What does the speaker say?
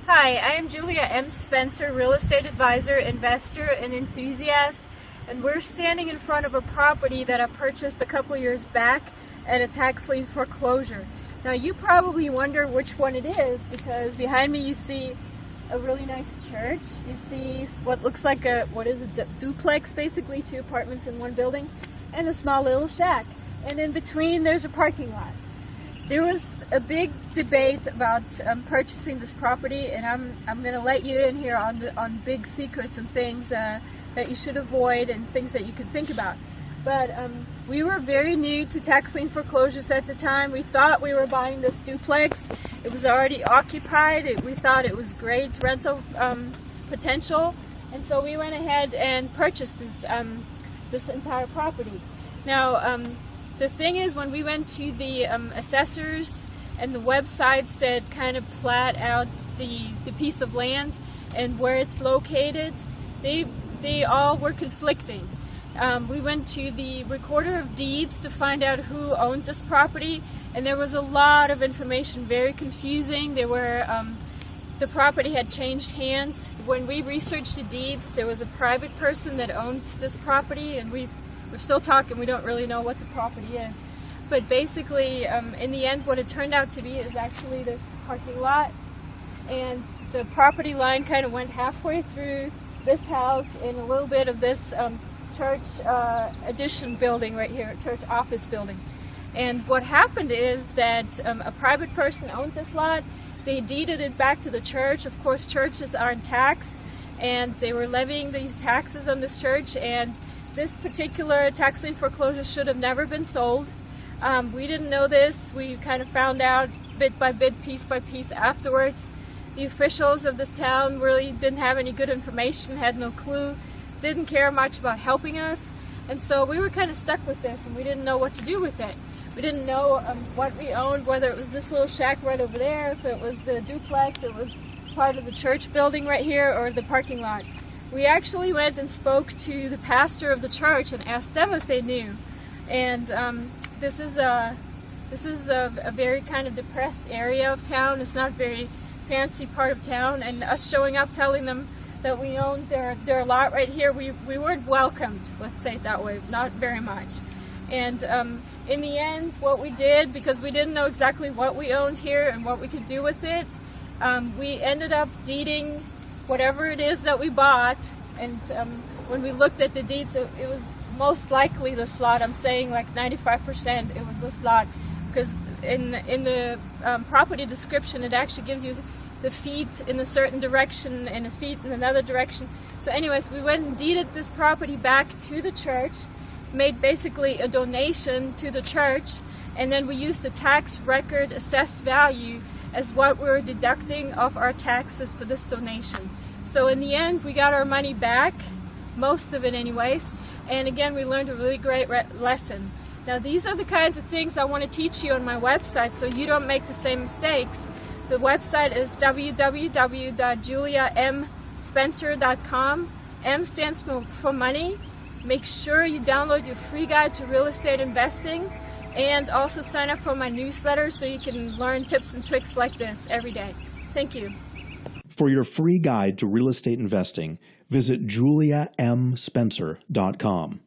Hi, I am Julia M. Spencer, real estate advisor, investor, and enthusiast, and we're standing in front of a property that I purchased a couple years back at a tax lien foreclosure. Now you probably wonder which one it is because behind me you see a really nice church. You see what looks like a duplex, basically 2 apartments in one building, and a small little shack. And in between there's a parking lot. There was a big debate about purchasing this property, and I'm going to let you in here on big secrets and things that you should avoid and things that you could think about. But we were very new to tax lien foreclosures at the time. We thought we were buying this duplex. It was already occupied. We thought it was great rental potential, and so we went ahead and purchased this entire property. Now, the thing is, when we went to the assessors and the websites that kind of plat out the piece of land and where it's located, they all were conflicting. We went to the recorder of deeds to find out who owned this property, and there was a lot of information, very confusing. The property had changed hands. When we researched the deeds, there was a private person that owned this property, and we're still talking, we don't really know what the property is. But basically, in the end, what it turned out to be is actually this parking lot, and the property line kind of went halfway through this house and a little bit of this church addition building right here, church office building. And what happened is that a private person owned this lot. They deeded it back to the church. Of course, churches aren't taxed, and they were levying these taxes on this church, and this particular tax lien foreclosure should have never been sold. We didn't know this. We kind of found out bit by bit, piece by piece afterwards. The officials of this town really didn't have any good information, had no clue, didn't care much about helping us, and so we were kind of stuck with this, and we didn't know what to do with it. We didn't know what we owned, whether it was this little shack right over there, if it was the duplex, it was part of the church building right here, or the parking lot. We actually went and spoke to the pastor of the church and asked them if they knew. And this is a very kind of depressed area of town. It's not a very fancy part of town, and us showing up telling them that we owned their lot right here, we weren't welcomed, let's say it that way, not very much. And in the end, what we did, because we didn't know exactly what we owned here and what we could do with it, we ended up deeding whatever it is that we bought, and when we looked at the deeds, it was most likely this lot. I'm saying like 95% it was this lot, because in the property description it actually gives you the feet in a certain direction and the feet in another direction. So anyways, we went and deeded this property back to the church, made basically a donation to the church, and then we used the tax record assessed value as what we're deducting off our taxes for this donation. So in the end, we got our money back, most of it anyways, and again, we learned a really great lesson. Now, these are the kinds of things I want to teach you on my website so you don't make the same mistakes. The website is www.juliamspencer.com. M stands for money. Make sure you download your free guide to real estate investing, and also sign up for my newsletter so you can learn tips and tricks like this every day. Thank you. For your free guide to real estate investing, visit juliamspencer.com.